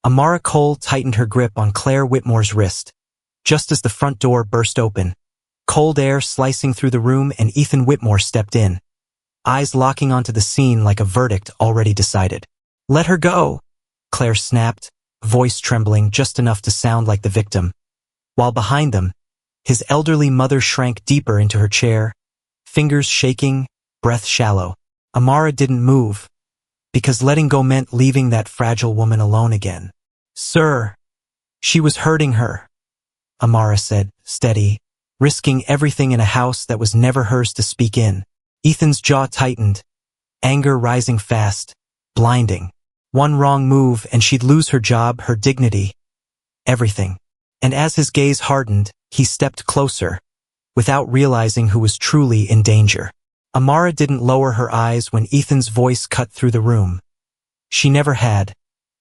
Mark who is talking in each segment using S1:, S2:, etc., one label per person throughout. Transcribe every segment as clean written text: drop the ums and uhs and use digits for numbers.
S1: Amara Cole tightened her grip on Claire Whitmore's wrist. Just as the front door burst open, cold air slicing through the room, and Ethan Whitmore stepped in, eyes locking onto the scene like a verdict already decided. "Let her go," Claire snapped, voice trembling just enough to sound like the victim. While behind them, his elderly mother shrank deeper into her chair, fingers shaking, breath shallow. Amara didn't move, because letting go meant leaving that fragile woman alone again. "Sir, she was hurting her," Amara said, steady, risking everything in a house that was never hers to speak in. Ethan's jaw tightened, anger rising fast, blinding. One wrong move and she'd lose her job, her dignity, everything. And as his gaze hardened, he stepped closer, without realizing who was truly in danger. Amara didn't lower her eyes when Ethan's voice cut through the room. She never had,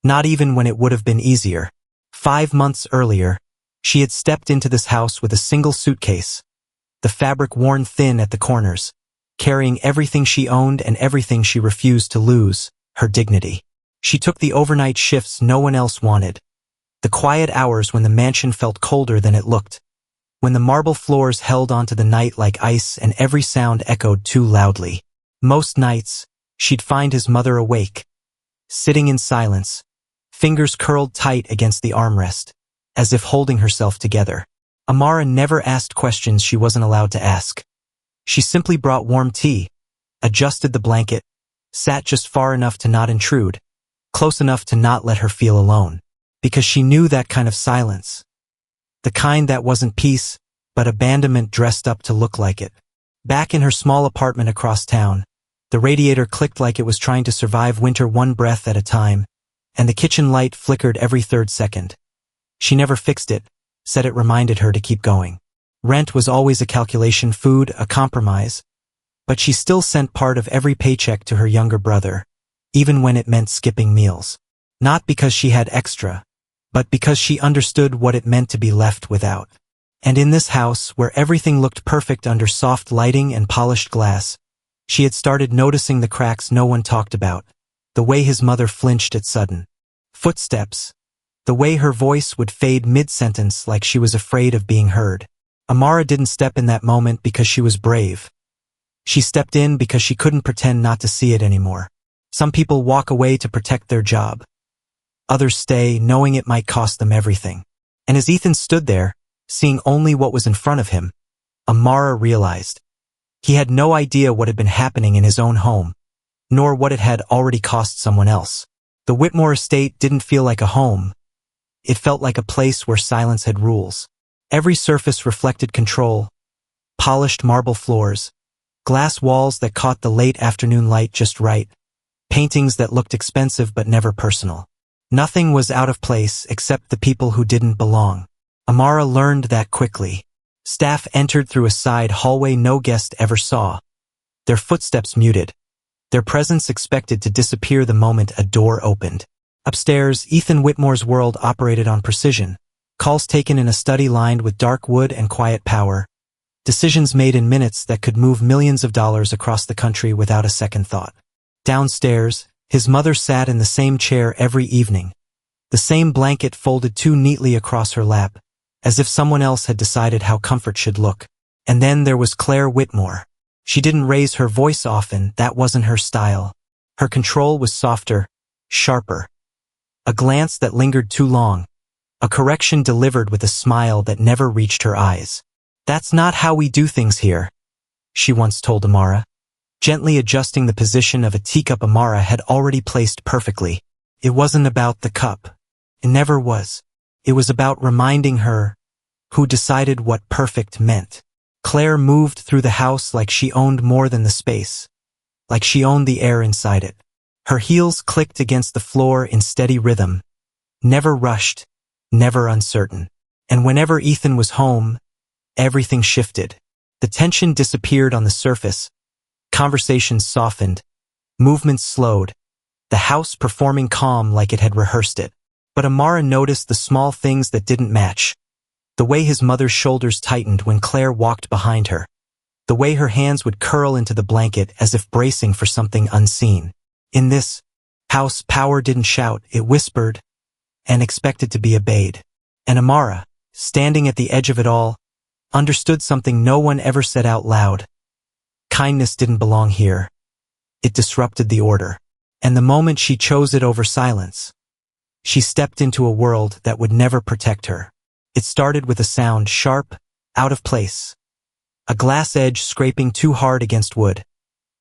S1: not even when it would have been easier. 5 months earlier, she had stepped into this house with a single suitcase, the fabric worn thin at the corners, carrying everything she owned and everything she refused to lose, her dignity. She took the overnight shifts no one else wanted, the quiet hours when the mansion felt colder than it looked, when the marble floors held onto the night like ice and every sound echoed too loudly. Most nights, she'd find his mother awake, sitting in silence, fingers curled tight against the armrest, as if holding herself together. Amara never asked questions she wasn't allowed to ask. She simply brought warm tea, adjusted the blanket, sat just far enough to not intrude, close enough to not let her feel alone. Because she knew that kind of silence. The kind that wasn't peace, but abandonment dressed up to look like it. Back in her small apartment across town, the radiator clicked like it was trying to survive winter one breath at a time, and the kitchen light flickered every 3rd second. She never fixed it, said it reminded her to keep going. Rent was always a calculation, food a compromise, but she still sent part of every paycheck to her younger brother, even when it meant skipping meals. Not because she had extra, but because she understood what it meant to be left without. And in this house, where everything looked perfect under soft lighting and polished glass, she had started noticing the cracks no one talked about, the way his mother flinched at sudden footsteps, the way her voice would fade mid-sentence like she was afraid of being heard. Amara didn't step in that moment because she was brave. She stepped in because she couldn't pretend not to see it anymore. Some people walk away to protect their job. Others stay, knowing it might cost them everything. And as Ethan stood there, seeing only what was in front of him, Amara realized. He had no idea what had been happening in his own home, nor what it had already cost someone else. The Whitmore estate didn't feel like a home. It felt like a place where silence had rules. Every surface reflected control. Polished marble floors, glass walls that caught the late afternoon light just right, paintings that looked expensive but never personal. Nothing was out of place except the people who didn't belong. Amara learned that quickly. Staff entered through a side hallway no guest ever saw. Their footsteps muted, their presence expected to disappear the moment a door opened. Upstairs, Ethan Whitmore's world operated on precision. Calls taken in a study lined with dark wood and quiet power. Decisions made in minutes that could move millions of dollars across the country without a second thought. Downstairs, his mother sat in the same chair every evening, the same blanket folded too neatly across her lap, as if someone else had decided how comfort should look. And then there was Claire Whitmore. She didn't raise her voice often, that wasn't her style. Her control was softer, sharper. A glance that lingered too long, a correction delivered with a smile that never reached her eyes. "That's not how we do things here," she once told Amara, gently adjusting the position of a teacup Amara had already placed perfectly. It wasn't about the cup. It never was. It was about reminding her who decided what perfect meant. Claire moved through the house like she owned more than the space, like she owned the air inside it. Her heels clicked against the floor in steady rhythm, never rushed, never uncertain. And whenever Ethan was home, everything shifted. The tension disappeared on the surface. Conversations softened, movements slowed, the house performing calm like it had rehearsed it. But Amara noticed the small things that didn't match. The way his mother's shoulders tightened when Claire walked behind her. The way her hands would curl into the blanket as if bracing for something unseen. In this house, power didn't shout, it whispered. and expected to be obeyed. And Amara, standing at the edge of it all, understood something no one ever said out loud. Kindness didn't belong here. It disrupted the order. And the moment she chose it over silence, she stepped into a world that would never protect her. It started with a sound sharp, out of place. A glass edge scraping too hard against wood,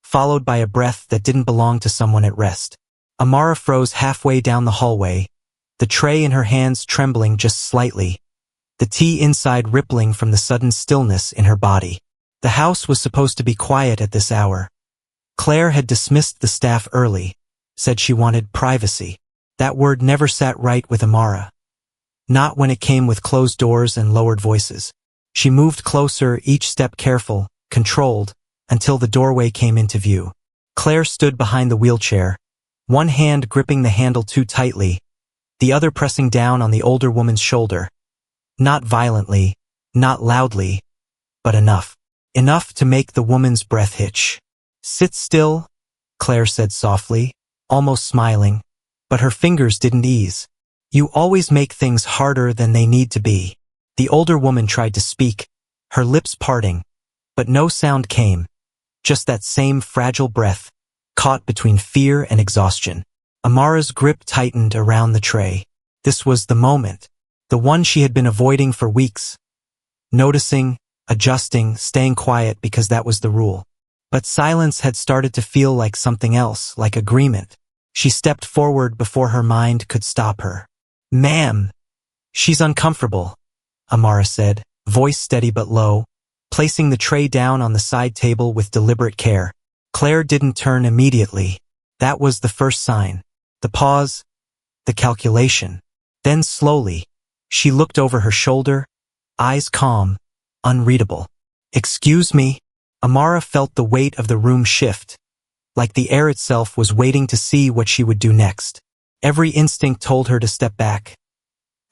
S1: followed by a breath that didn't belong to someone at rest. Amara froze halfway down the hallway, the tray in her hands trembling just slightly, the tea inside rippling from the sudden stillness in her body. The house was supposed to be quiet at this hour. Claire had dismissed the staff early, said she wanted privacy. That word never sat right with Amara. Not when it came with closed doors and lowered voices. She moved closer, each step careful, controlled, until the doorway came into view. Claire stood behind the wheelchair, one hand gripping the handle too tightly, the other pressing down on the older woman's shoulder. Not violently, not loudly, but enough. Enough to make the woman's breath hitch. "Sit still," Claire said softly, almost smiling, but her fingers didn't ease. "You always make things harder than they need to be." The older woman tried to speak, her lips parting, but no sound came, just that same fragile breath, caught between fear and exhaustion. Amara's grip tightened around the tray. This was the moment, the one she had been avoiding for weeks. Noticing, adjusting, staying quiet because that was the rule. But silence had started to feel like something else, like agreement. She stepped forward before her mind could stop her. "Ma'am, she's uncomfortable," Amara said, voice steady but low, placing the tray down on the side table with deliberate care. Claire didn't turn immediately. That was the first sign. The pause, the calculation. Then slowly, she looked over her shoulder, eyes calm, unreadable. "Excuse me?" Amara felt the weight of the room shift, like the air itself was waiting to see what she would do next. Every instinct told her to step back,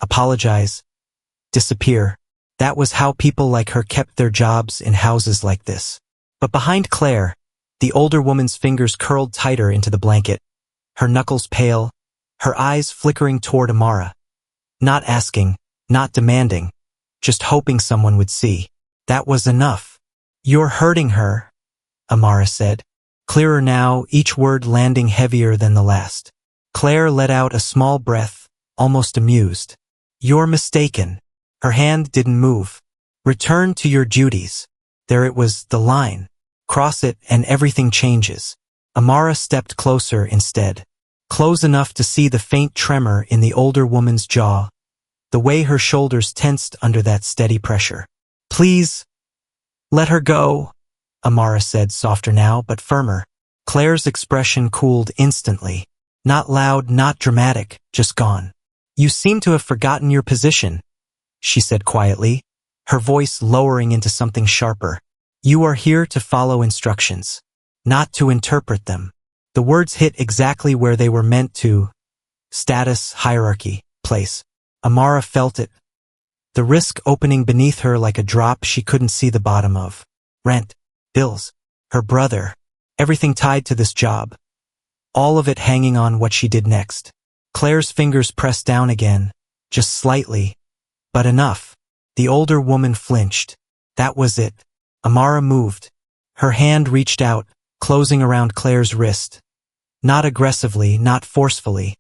S1: apologize, disappear. That was how people like her kept their jobs in houses like this. But behind Claire, the older woman's fingers curled tighter into the blanket, her knuckles pale, her eyes flickering toward Amara. Not asking, not demanding, just hoping someone would see. That was enough. "You're hurting her," Amara said, clearer now, each word landing heavier than the last. Claire let out a small breath, almost amused. "You're mistaken." Her hand didn't move. "Return to your duties." There it was, the line. Cross it and everything changes. Amara stepped closer instead, close enough to see the faint tremor in the older woman's jaw, the way her shoulders tensed under that steady pressure. "Please, let her go," Amara said, softer now but firmer. Claire's expression cooled instantly. Not loud, not dramatic, just gone. "You seem to have forgotten your position," she said quietly, her voice lowering into something sharper. "You are here to follow instructions, not to interpret them." The words hit exactly where they were meant to. Status, hierarchy, place. Amara felt it. The risk opening beneath her like a drop she couldn't see the bottom of. Rent, bills, her brother, everything tied to this job. All of it hanging on what she did next. Claire's fingers pressed down again, just slightly, but enough. The older woman flinched. That was it. Amara moved. Her hand reached out, closing around Claire's wrist. Not aggressively, not forcefully,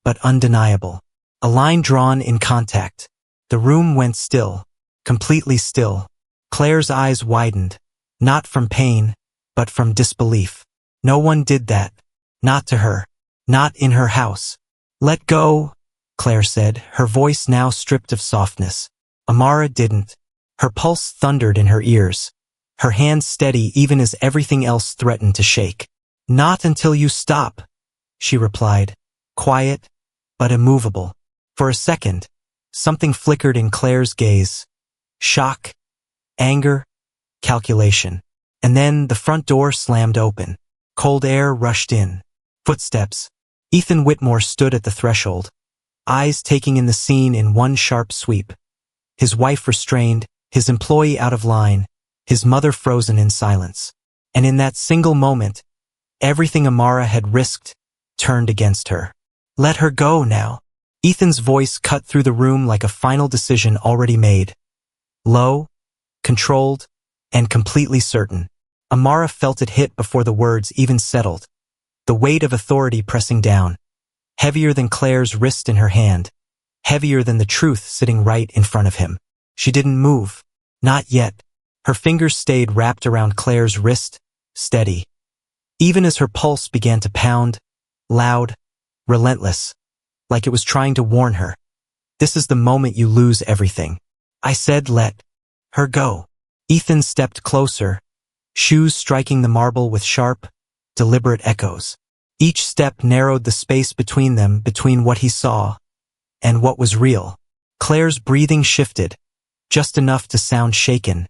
S1: but undeniable. A line drawn in contact. The room went still, completely still. Claire's eyes widened, not from pain, but from disbelief. No one did that. Not to her. Not in her house. "Let go," Claire said, her voice now stripped of softness. Amara didn't. Her pulse thundered in her ears, her hands steady even as everything else threatened to shake. "Not until you stop," she replied, quiet, but immovable. For a second, something flickered in Claire's gaze. Shock, anger, calculation. And then the front door slammed open. Cold air rushed in. Footsteps. Ethan Whitmore stood at the threshold, eyes taking in the scene in one sharp sweep. His wife restrained, his employee out of line, his mother frozen in silence. And in that single moment, everything Amara had risked turned against her. "Let her go now," Ethan's voice cut through the room like a final decision already made. Low, controlled, and completely certain. Amara felt it hit before the words even settled. The weight of authority pressing down. Heavier than Claire's wrist in her hand. Heavier than the truth sitting right in front of him. She didn't move. Not yet. Her fingers stayed wrapped around Claire's wrist, steady. Even as her pulse began to pound, loud, relentless, like it was trying to warn her. This is the moment you lose everything. I said let her go. Ethan stepped closer, shoes striking the marble with sharp, deliberate echoes. Each step narrowed the space between them, between what he saw and what was real. Claire's breathing shifted, just enough to sound shaken,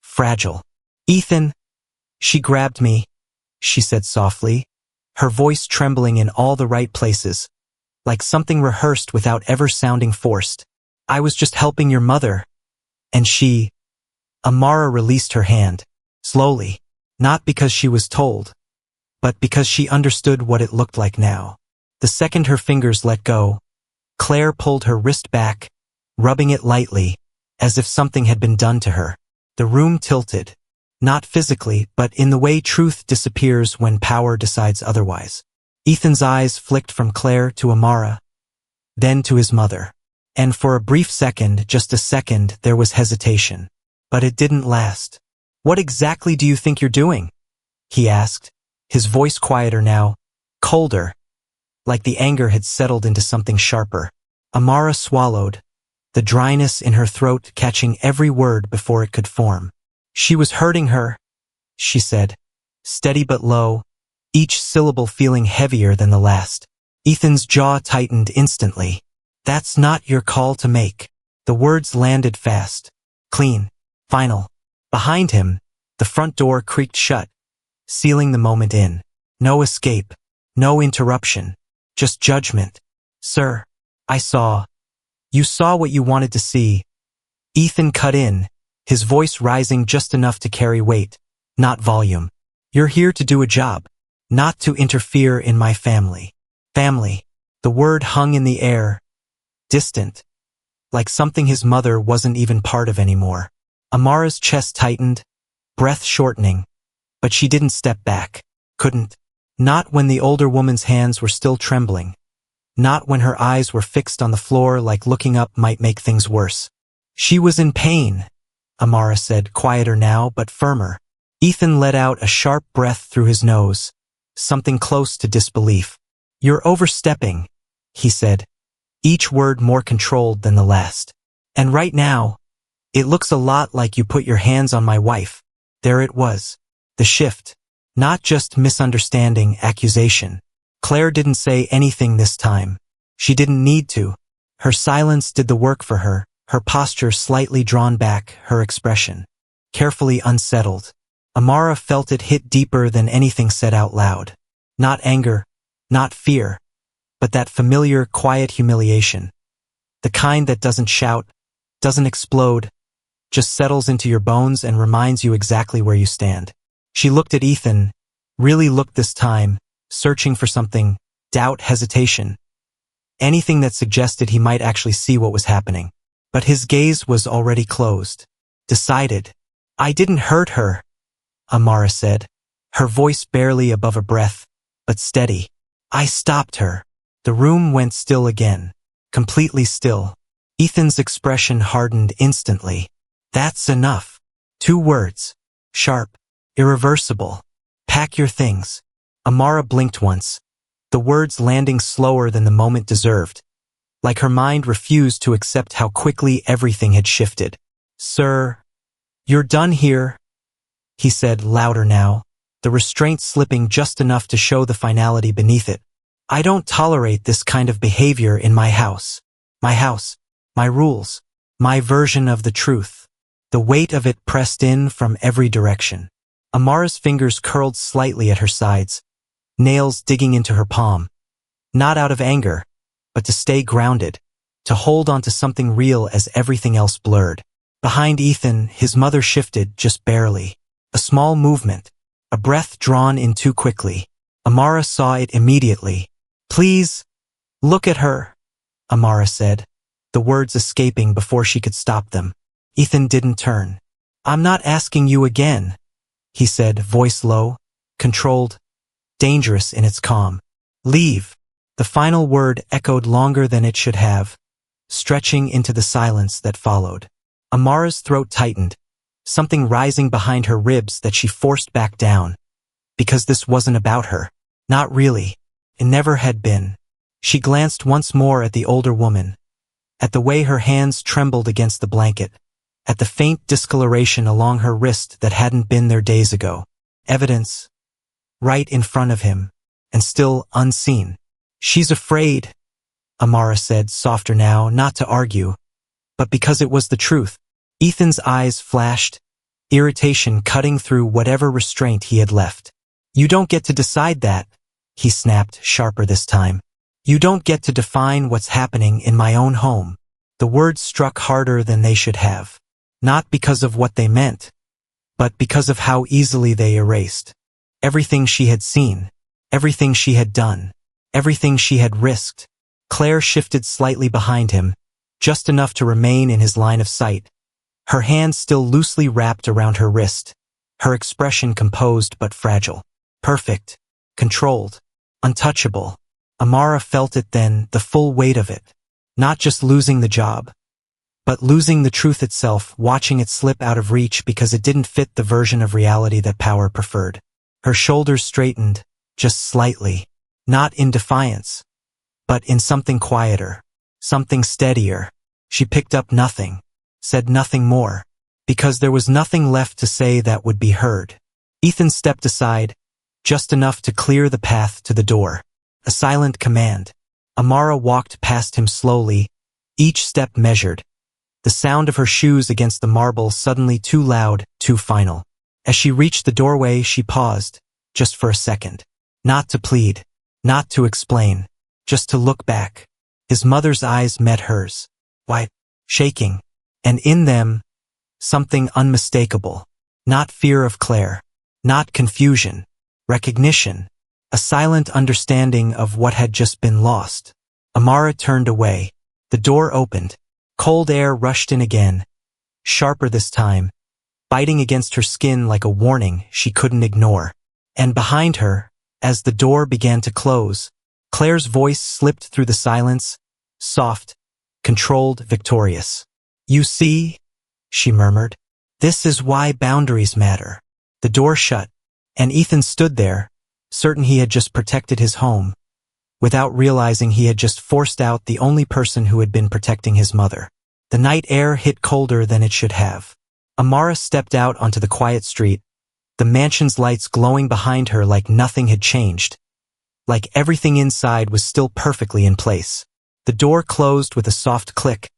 S1: fragile. Ethan, she grabbed me, she said softly, her voice trembling in all the right places, like something rehearsed without ever sounding forced. I was just helping your mother. And she... Amara released her hand, slowly, not because she was told, but because she understood what it looked like now. The second her fingers let go, Claire pulled her wrist back, rubbing it lightly, as if something had been done to her. The room tilted, not physically, but in the way truth disappears when power decides otherwise. Ethan's eyes flicked from Claire to Amara, then to his mother. And for a brief second, just a second, there was hesitation. But it didn't last. What exactly do you think you're doing? He asked, his voice quieter now, colder, like the anger had settled into something sharper. Amara swallowed, the dryness in her throat catching every word before it could form. She was hurting her, she said, steady but low, each syllable feeling heavier than the last. Ethan's jaw tightened instantly. That's not your call to make. The words landed fast, clean, final. Behind him, the front door creaked shut, sealing the moment in. No escape, no interruption, just judgment. Sir, I saw. You saw what you wanted to see. Ethan cut in, his voice rising just enough to carry weight, not volume. You're here to do a job, not to interfere in my family. Family. The word hung in the air, distant, like something his mother wasn't even part of anymore. Amara's chest tightened, breath shortening, but she didn't step back. Couldn't. Not when the older woman's hands were still trembling. Not when her eyes were fixed on the floor like looking up might make things worse. She was in pain, Amara said, quieter now but firmer. Ethan let out a sharp breath through his nose, something close to disbelief. You're overstepping, he said, each word more controlled than the last. And right now, it looks a lot like you put your hands on my wife. There it was. The shift. Not just misunderstanding, accusation. Claire didn't say anything this time. She didn't need to. Her silence did the work for her, her posture slightly drawn back, her expression carefully unsettled. Amara felt it hit deeper than anything said out loud. Not anger, not fear, but that familiar, quiet humiliation. The kind that doesn't shout, doesn't explode, just settles into your bones and reminds you exactly where you stand. She looked at Ethan, really looked this time, searching for something, doubt, hesitation, anything that suggested he might actually see what was happening. But his gaze was already closed, decided. I didn't hurt her, Amara said, her voice barely above a breath, but steady. I stopped her. The room went still again, completely still. Ethan's expression hardened instantly. That's enough. 2 words. Sharp. Irreversible. Pack your things. Amara blinked once, the words landing slower than the moment deserved, like her mind refused to accept how quickly everything had shifted. Sir, you're done here, he said louder now, the restraint slipping just enough to show the finality beneath it. I don't tolerate this kind of behavior in my house. My rules, my version of the truth. The weight of it pressed in from every direction. Amara's fingers curled slightly at her sides, nails digging into her palm. Not out of anger, but to stay grounded, to hold on to something real as everything else blurred. Behind Ethan, his mother shifted just barely. A small movement, a breath drawn in too quickly. Amara saw it immediately. Please, look at her, Amara said, the words escaping before she could stop them. Ethan didn't turn. I'm not asking you again, he said, voice low, controlled, dangerous in its calm. Leave. The final word echoed longer than it should have, stretching into the silence that followed. Amara's throat tightened, something rising behind her ribs that she forced back down. Because this wasn't about her. Not really. It never had been. She glanced once more at the older woman, at the way her hands trembled against the blanket, at the faint discoloration along her wrist that hadn't been there days ago. Evidence. Right in front of him, and still unseen. She's afraid, Amara said, softer now, not to argue, but because it was the truth. Ethan's eyes flashed, irritation cutting through whatever restraint he had left. You don't get to decide that, he snapped, sharper this time. You don't get to define what's happening in my own home. The words struck harder than they should have. Not because of what they meant, but because of how easily they erased. Everything she had seen, everything she had done, everything she had risked. Claire shifted slightly behind him, just enough to remain in his line of sight, her hand still loosely wrapped around her wrist, her expression composed but fragile. Perfect, controlled, untouchable. Amara felt it then, the full weight of it. Not just losing the job, but losing the truth itself, watching it slip out of reach because it didn't fit the version of reality that power preferred. Her shoulders straightened, just slightly, not in defiance, but in something quieter, something steadier. She picked up nothing, said nothing more, because there was nothing left to say that would be heard. Ethan stepped aside, just enough to clear the path to the door. A silent command. Amara walked past him slowly, each step measured, the sound of her shoes against the marble suddenly too loud, too final. As she reached the doorway, she paused, just for a second. Not to plead, not to explain, just to look back. His mother's eyes met hers, white, shaking, and in them, something unmistakable. Not fear of Claire, not confusion, recognition, a silent understanding of what had just been lost. Amara turned away. The door opened. Cold air rushed in again, sharper this time, biting against her skin like a warning she couldn't ignore. And behind her, as the door began to close, Claire's voice slipped through the silence, soft, controlled, victorious. You see, she murmured, this is why boundaries matter. The door shut, and Ethan stood there, certain he had just protected his home, without realizing he had just forced out the only person who had been protecting his mother. The night air hit colder than it should have. Amara stepped out onto the quiet street, the mansion's lights glowing behind her like nothing had changed, like everything inside was still perfectly in place. The door closed with a soft click,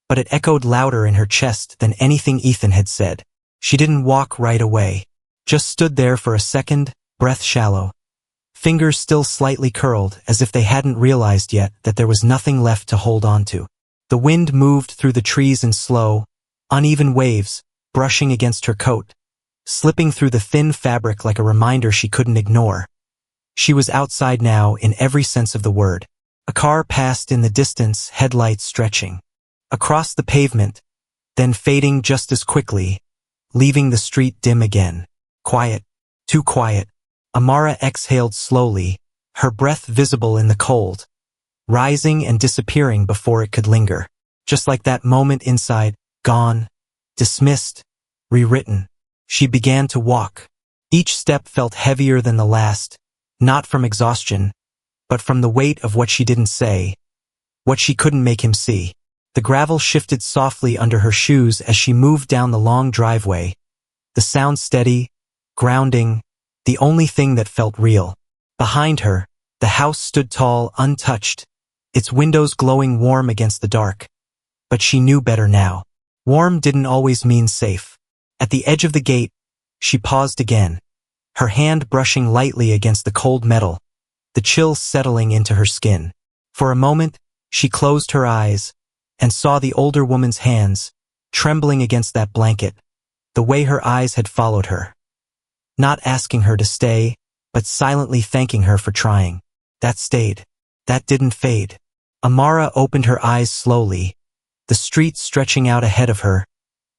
S1: but it echoed louder in her chest than anything Ethan had said. She didn't walk right away, just stood there for a second, breath shallow, fingers still slightly curled as if they hadn't realized yet that there was nothing left to hold on to. The wind moved through the trees in slow, uneven waves, brushing against her coat, slipping through the thin fabric like a reminder she couldn't ignore. She was outside now in every sense of the word. A car passed in the distance, headlights stretching across the pavement, then fading just as quickly, leaving the street dim again. Quiet, too quiet. Amara exhaled slowly, her breath visible in the cold, rising and disappearing before it could linger. Just like that moment inside, gone, dismissed, rewritten. She began to walk. Each step felt heavier than the last, not from exhaustion, but from the weight of what she didn't say, what she couldn't make him see. The gravel shifted softly under her shoes as she moved down the long driveway, the sound steady, grounding, the only thing that felt real. Behind her, the house stood tall, untouched, its windows glowing warm against the dark. But she knew better now. Warm didn't always mean safe. At the edge of the gate, she paused again, her hand brushing lightly against the cold metal, the chill settling into her skin. For a moment, she closed her eyes and saw the older woman's hands, trembling against that blanket, the way her eyes had followed her. Not asking her to stay, but silently thanking her for trying. That stayed. That didn't fade. Amara opened her eyes slowly, the street stretching out ahead of her,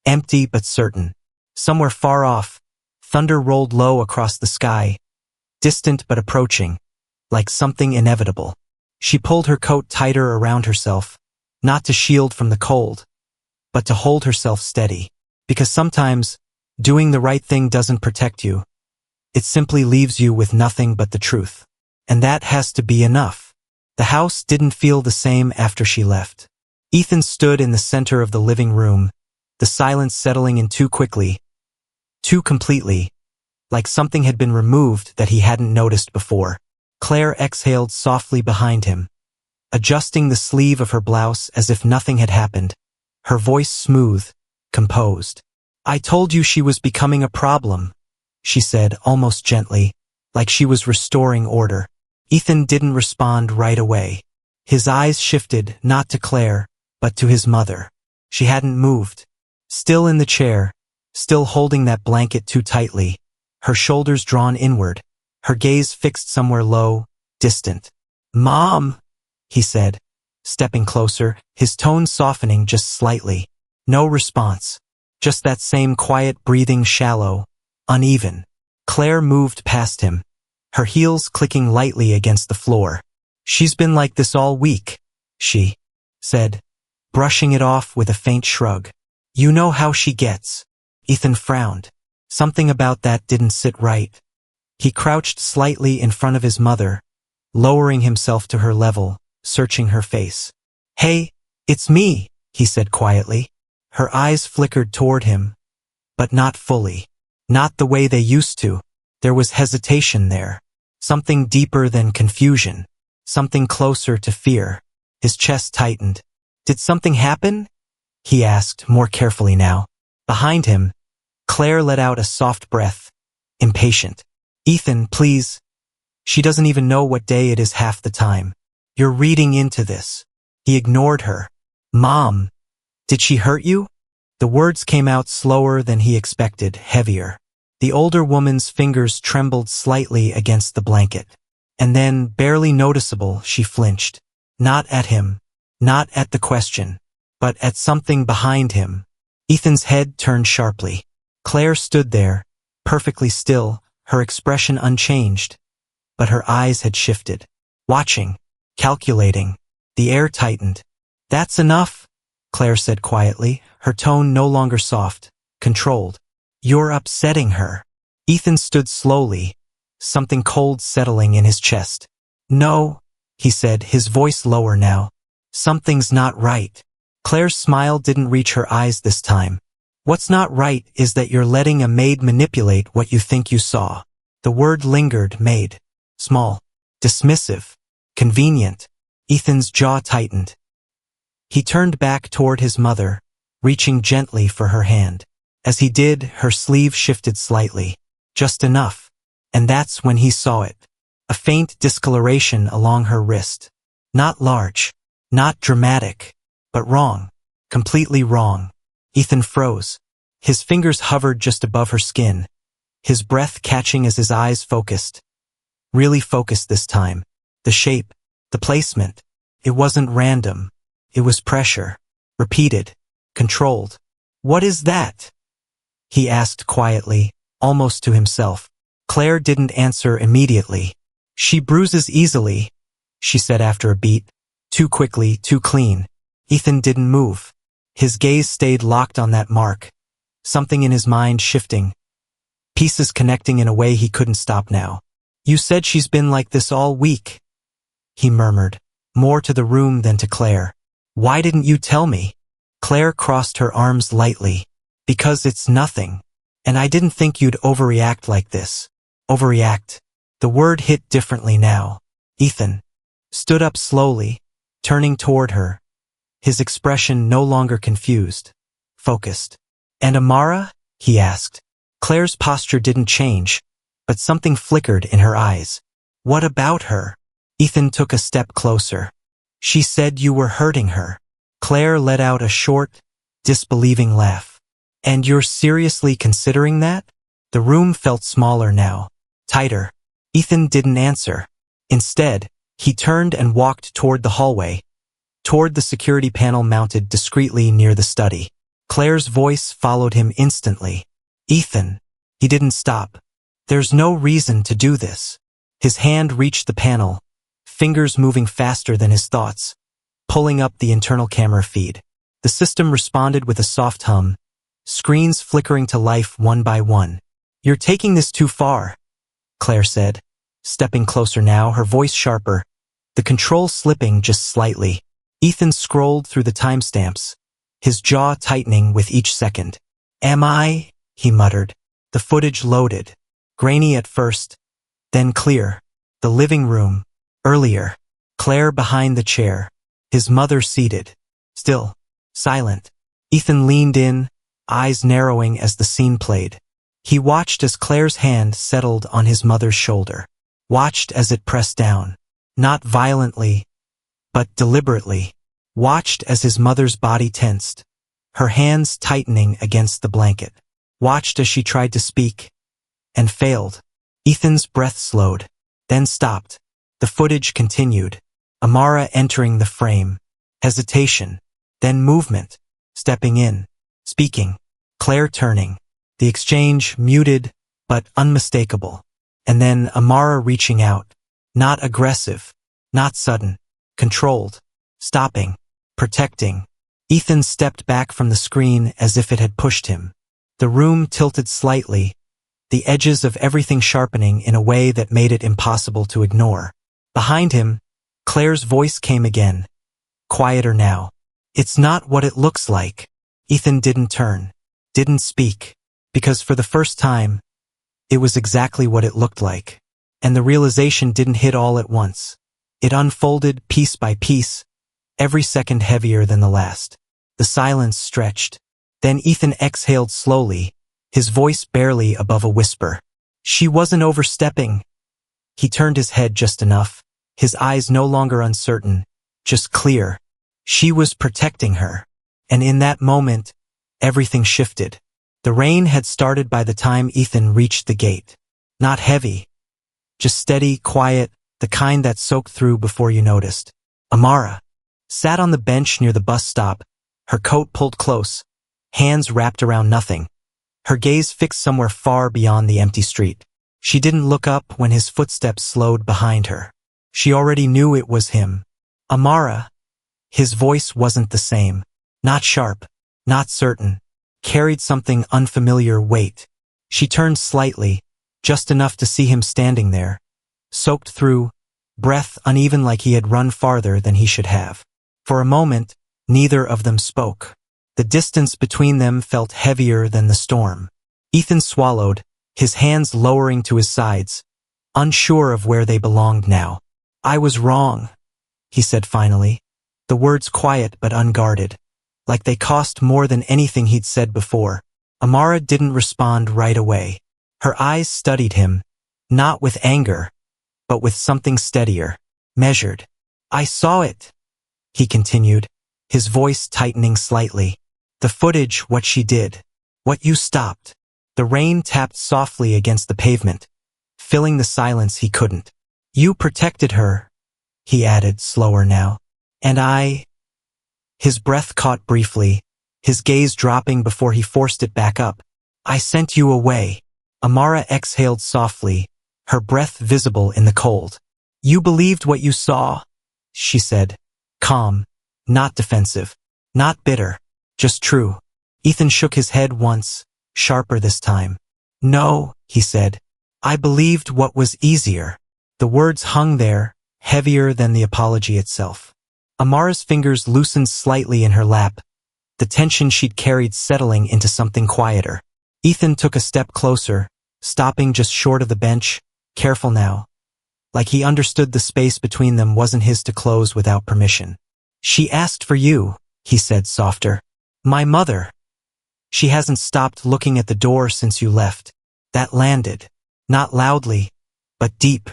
S1: empty but certain. Somewhere far off, thunder rolled low across the sky, distant but approaching, like something inevitable. She pulled her coat tighter around herself, not to shield from the cold, but to hold herself steady. Because sometimes, doing the right thing doesn't protect you. It simply leaves you with nothing but the truth. And that has to be enough. The house didn't feel the same after she left. Ethan stood in the center of the living room, the silence settling in too quickly, too completely, like something had been removed that he hadn't noticed before. Claire exhaled softly behind him, adjusting the sleeve of her blouse as if nothing had happened, her voice smooth, composed. "I told you she was becoming a problem," she said almost gently, like she was restoring order. Ethan didn't respond right away. His eyes shifted not to Claire, but to his mother. She hadn't moved. Still in the chair, still holding that blanket too tightly, her shoulders drawn inward, her gaze fixed somewhere low, distant. "Mom," he said, stepping closer, his tone softening just slightly. No response. Just that same quiet breathing, shallow, uneven. Claire moved past him, her heels clicking lightly against the floor. "She's been like this all week," she said, brushing it off with a faint shrug. "You know how she gets." Ethan frowned. Something about that didn't sit right. He crouched slightly in front of his mother, lowering himself to her level, searching her face. "Hey, it's me," he said quietly. Her eyes flickered toward him, but not fully. Not the way they used to. There was hesitation there. Something deeper than confusion. Something closer to fear. His chest tightened. "Did something happen?" he asked more carefully now. Behind him, Claire let out a soft breath, impatient. "Ethan, please. She doesn't even know what day it is half the time. You're reading into this." He ignored her. "Mom, did she hurt you?" The words came out slower than he expected, heavier. The older woman's fingers trembled slightly against the blanket. And then, barely noticeable, she flinched. Not at him, not at the question, but at something behind him. Ethan's head turned sharply. Claire stood there, perfectly still, her expression unchanged. But her eyes had shifted. Watching, calculating. The air tightened. "That's enough," Claire said quietly, her tone no longer soft, controlled. "You're upsetting her." Ethan stood slowly, something cold settling in his chest. "No," he said, his voice lower now. "Something's not right." Claire's smile didn't reach her eyes this time. "What's not right is that you're letting a maid manipulate what you think you saw." The word lingered, maid. Small, dismissive, convenient. Ethan's jaw tightened. He turned back toward his mother, reaching gently for her hand. As he did, her sleeve shifted slightly. Just enough. And that's when he saw it. A faint discoloration along her wrist. Not large, not dramatic, but wrong. Completely wrong. Ethan froze. His fingers hovered just above her skin, his breath catching as his eyes focused. Really focused this time. The shape, the placement. It wasn't random. It was pressure. Repeated. Controlled. "What is that?" he asked quietly, almost to himself. Claire didn't answer immediately. "She bruises easily," she said after a beat. Too quickly, too clean. Ethan didn't move. His gaze stayed locked on that mark. Something in his mind shifting. Pieces connecting in a way he couldn't stop now. "You said she's been like this all week," he murmured, more to the room than to Claire. "Why didn't you tell me?" Claire crossed her arms lightly. "Because it's nothing. And I didn't think you'd overreact like this." Overreact. The word hit differently now. Ethan stood up slowly, turning toward her, his expression no longer confused, focused. "And Amara?" he asked. Claire's posture didn't change, but something flickered in her eyes. "What about her?" Ethan took a step closer. "She said you were hurting her." Claire let out a short, disbelieving laugh. "And you're seriously considering that?" The room felt smaller now, tighter. Ethan didn't answer. Instead, he turned and walked toward the hallway, toward the security panel mounted discreetly near the study. Claire's voice followed him instantly. Ethan. He didn't stop. There's no reason to do this. His hand reached the panel, fingers moving faster than his thoughts, pulling up the internal camera feed. The system responded with a soft hum, screens flickering to life one by one. You're taking this too far, Claire said, stepping closer now, her voice sharper, the control slipping just slightly. Ethan scrolled through the timestamps, his jaw tightening with each second. Am I? He muttered. The footage loaded. Grainy at first, then clear. The living room. Earlier. Claire behind the chair. His mother seated. Still. Silent. Ethan leaned in, eyes narrowing as the scene played. He watched as Claire's hand settled on his mother's shoulder. Watched as it pressed down. Not violently, but deliberately. Watched as his mother's body tensed, her hands tightening against the blanket. Watched as she tried to speak, and failed. Ethan's breath slowed, then stopped. The footage continued. Amara entering the frame. Hesitation, then movement, stepping in, speaking. Claire turning. The exchange muted, but unmistakable. And then Amara reaching out. Not aggressive, not sudden, controlled, stopping, protecting. Ethan stepped back from the screen as if it had pushed him. The room tilted slightly, the edges of everything sharpening in a way that made it impossible to ignore. Behind him, Claire's voice came again. Quieter now. It's not what it looks like. Ethan didn't turn, didn't speak, because for the first time, it was exactly what it looked like. And the realization didn't hit all at once. It unfolded piece by piece, every second heavier than the last. The silence stretched. Then Ethan exhaled slowly, his voice barely above a whisper. She wasn't overstepping. He turned his head just enough, his eyes no longer uncertain, just clear. She was protecting her. And in that moment, everything shifted. The rain had started by the time Ethan reached the gate. Not heavy. Just steady, quiet, the kind that soaked through before you noticed. Amara sat on the bench near the bus stop, her coat pulled close, hands wrapped around nothing, her gaze fixed somewhere far beyond the empty street. She didn't look up when his footsteps slowed behind her. She already knew it was him. Amara. His voice wasn't the same. Not sharp, not certain, carried something unfamiliar weight. She turned slightly, just enough to see him standing there, soaked through, breath uneven like he had run farther than he should have. For a moment, neither of them spoke. The distance between them felt heavier than the storm. Ethan swallowed, his hands lowering to his sides, unsure of where they belonged now. I was wrong, he said finally, the words quiet but unguarded, like they cost more than anything he'd said before. Amara didn't respond right away. Her eyes studied him, not with anger, but with something steadier, measured. I saw it, he continued, his voice tightening slightly. The footage, what she did, what you stopped. The rain tapped softly against the pavement, filling the silence he couldn't. You protected her, he added, slower now. And I... His breath caught briefly, his gaze dropping before he forced it back up. I sent you away. Amara exhaled softly, her breath visible in the cold. You believed what you saw, she said, calm, not defensive, not bitter, just true. Ethan shook his head once, sharper this time. No, he said. I believed what was easier. The words hung there, heavier than the apology itself. Amara's fingers loosened slightly in her lap, the tension she'd carried settling into something quieter. Ethan took a step closer, stopping just short of the bench, careful now. Like he understood the space between them wasn't his to close without permission. She asked for you, he said softer. My mother. She hasn't stopped looking at the door since you left. That landed. Not loudly, but deep.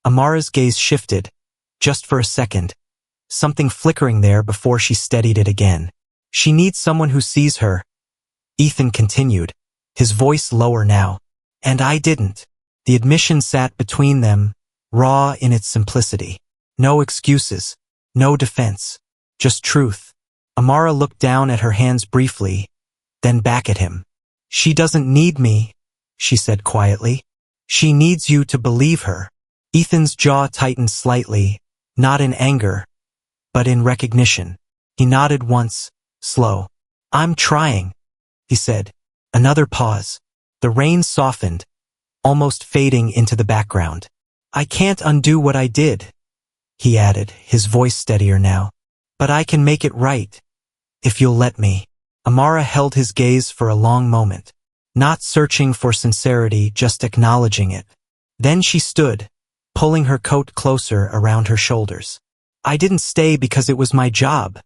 S1: Amara's gaze shifted, just for a second. Something flickering there before she steadied it again. She needs someone who sees her. Ethan continued, his voice lower now. And I didn't. The admission sat between them, raw in its simplicity. No excuses, no defense. Just truth. Amara looked down at her hands briefly, then back at him. She doesn't need me, she said quietly. She needs you to believe her. Ethan's jaw tightened slightly, not in anger, but in recognition. He nodded once, slow. I'm trying, he said. Another pause. The rain softened, almost fading into the background. I can't undo what I did, he added, his voice steadier now. But I can make it right, if you'll let me. Amara held his gaze for a long moment, not searching for sincerity, just acknowledging it. Then she stood, pulling her coat closer around her shoulders. I didn't stay because it was my job,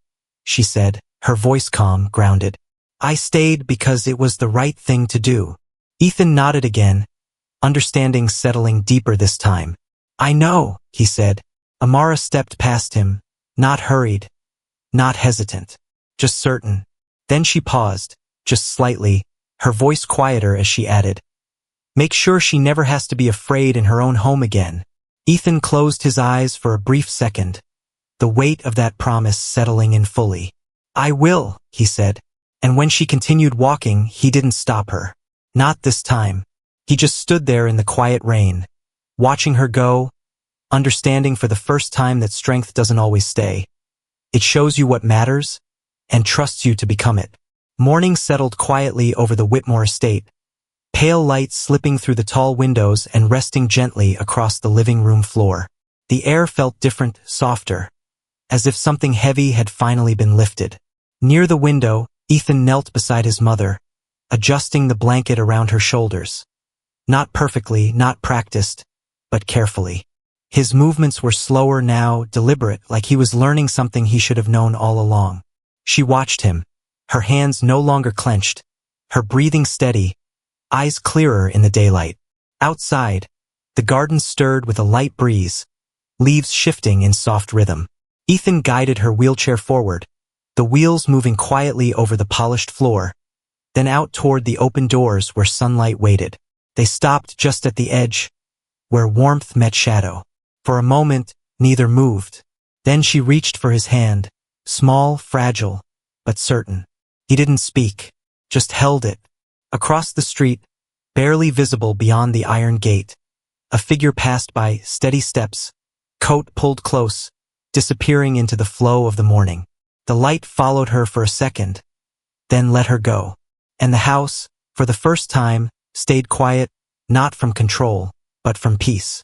S1: she said, her voice calm, grounded. I stayed because it was the right thing to do. Ethan nodded again, understanding settling deeper this time. I know, he said. Amara stepped past him, not hurried, not hesitant, just certain. Then she paused, just slightly, her voice quieter as she added, make sure she never has to be afraid in her own home again. Ethan closed his eyes for a brief second, the weight of that promise settling in fully. I will, he said, and when she continued walking, he didn't stop her. Not this time. He just stood there in the quiet rain, watching her go, understanding for the first time that strength doesn't always stay. It shows you what matters, and trusts you to become it. Morning settled quietly over the Whitmore estate, pale light slipping through the tall windows and resting gently across the living room floor. The air felt different, softer, as if something heavy had finally been lifted. Near the window, Ethan knelt beside his mother, adjusting the blanket around her shoulders. Not perfectly, not practiced, but carefully. His movements were slower now, deliberate, like he was learning something he should have known all along. She watched him, her hands no longer clenched, her breathing steady, eyes clearer in the daylight. Outside, the garden stirred with a light breeze, leaves shifting in soft rhythm. Ethan guided her wheelchair forward, the wheels moving quietly over the polished floor, then out toward the open doors where sunlight waited. They stopped just at the edge, where warmth met shadow. For a moment, neither moved. Then she reached for his hand, small, fragile, but certain. He didn't speak, just held it. Across the street, barely visible beyond the iron gate, a figure passed by, steady steps, coat pulled close, disappearing into the flow of the morning. The light followed her for a second, then let her go. And the house, for the first time, stayed quiet, not from control, but from peace.